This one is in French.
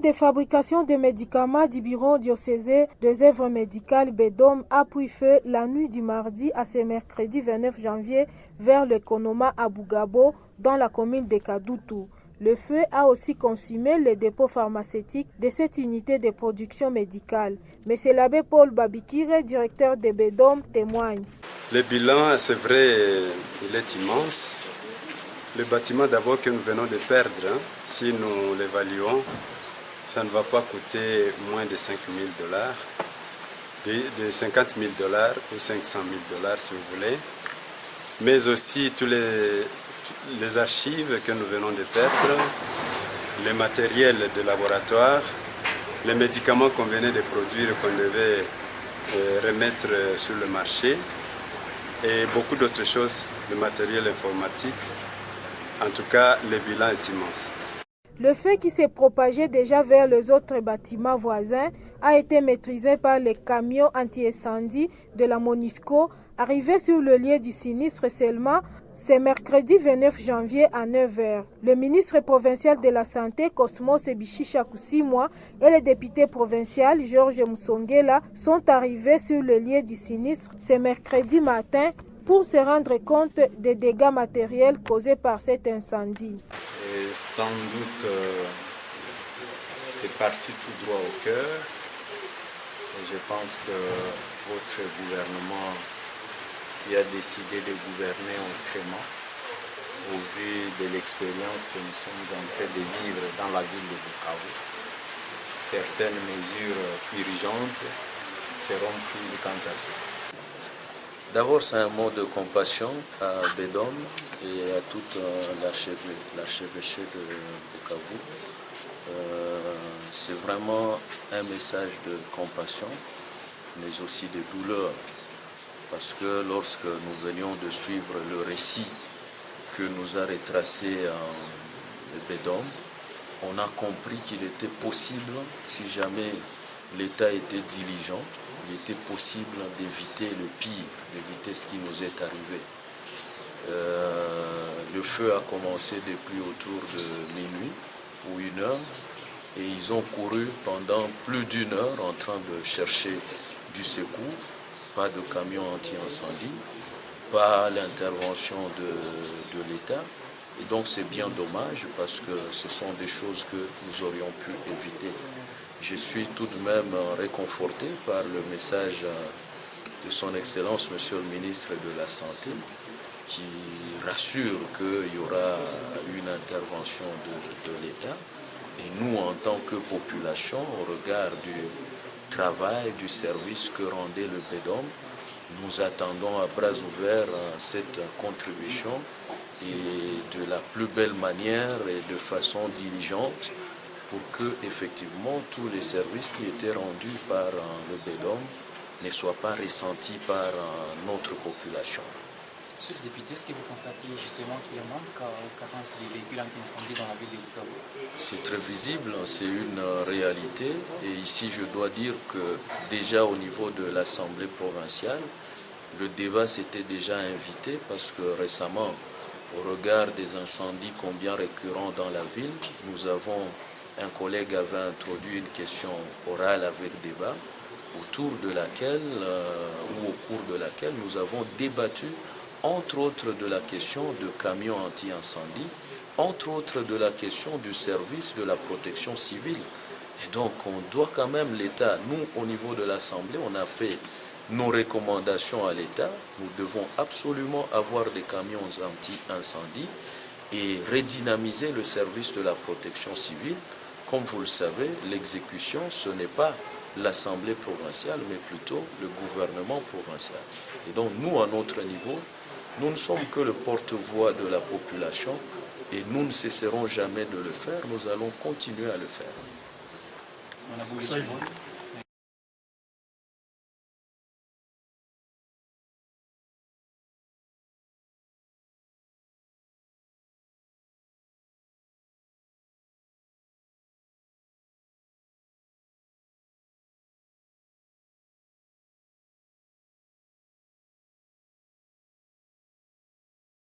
de fabrication de médicaments du bureau diocésain des œuvres médicales BEDOM a pris feu la nuit du mardi à ce mercredi 29 janvier vers le Konoma à Bougabo dans la commune de Kadoutou. Le feu a aussi consumé les dépôts pharmaceutiques de cette unité de production médicale. Mais c'est l'abbé Paul Babikire, directeur de BEDOM, témoigne. Le bilan, c'est vrai, il est immense. Le bâtiment d'abord que nous venons de perdre, si nous l'évaluons, ça ne va pas coûter moins de 5 000 $, de 50 000 $ ou 500 000 $ si vous voulez, mais aussi tous les archives que nous venons de perdre, les matériels de laboratoire, les médicaments qu'on venait de produire, qu'on devait remettre sur le marché, et beaucoup d'autres choses, le matériel informatique. En tout cas, le bilan est immense. Le feu qui s'est propagé déjà vers les autres bâtiments voisins a été maîtrisé par les camions anti-incendie de la MONUSCO, arrivés sur le lieu du sinistre seulement ce mercredi 29 janvier à 9h. Le ministre provincial de la Santé, Cosmos Bichicha Koussimwa, et le député provincial, Georges Moussongela, sont arrivés sur le lieu du sinistre ce mercredi matin pour se rendre compte des dégâts matériels causés par cet incendie. Et sans doute, c'est parti tout droit au cœur. Et je pense que votre gouvernement qui a décidé de gouverner autrement, au vu de l'expérience que nous sommes en train de vivre dans la ville de Bukavu, certaines mesures urgentes seront prises quant à ça. D'abord, c'est un mot de compassion à BEDOM et à toute l'archevêché de Bukavu. C'est vraiment un message de compassion, mais aussi de douleur. Parce que lorsque nous venions de suivre le récit que nous a retracé le BEDOM, on a compris qu'il était possible, si jamais l'État était diligent, il était possible d'éviter le pire, d'éviter ce qui nous est arrivé. Le feu a commencé depuis autour de minuit ou 1h et ils ont couru pendant plus d'1 heure en train de chercher du secours, pas de camion anti-incendie, pas l'intervention de l'État. Et donc c'est bien dommage parce que ce sont des choses que nous aurions pu éviter. Je suis tout de même réconforté par le message de son Excellence, Monsieur le ministre de la Santé, qui rassure qu'il y aura une intervention de l'État. Et nous, en tant que population, au regard du travail, du service que rendait le BEDOM, nous attendons à bras ouverts cette contribution et de la plus belle manière et de façon diligente pour que, effectivement, tous les services qui étaient rendus par le BEDOM ne soient pas ressentis par notre population. Monsieur le député, est-ce que vous constatez justement qu'il y a un manque aux carences des véhicules anti-incendie dans la ville de Bukavu? C'est très visible, c'est une réalité. Et ici, je dois dire que déjà au niveau de l'Assemblée provinciale, le débat s'était déjà invité parce que récemment, au regard des incendies combien récurrents dans la ville, un collègue avait introduit une question orale avec débat autour de laquelle, ou au cours de laquelle nous avons débattu entre autres de la question de camions anti-incendie, entre autres de la question du service de la protection civile. Et donc on doit quand même l'État, nous au niveau de l'Assemblée, on a fait nos recommandations à l'État, nous devons absolument avoir des camions anti-incendie et redynamiser le service de la protection civile. Comme vous le savez, l'exécution, ce n'est pas l'Assemblée provinciale, mais plutôt le gouvernement provincial. Et donc nous, à notre niveau, nous ne sommes que le porte-voix de la population et nous ne cesserons jamais de le faire. Nous allons continuer à le faire.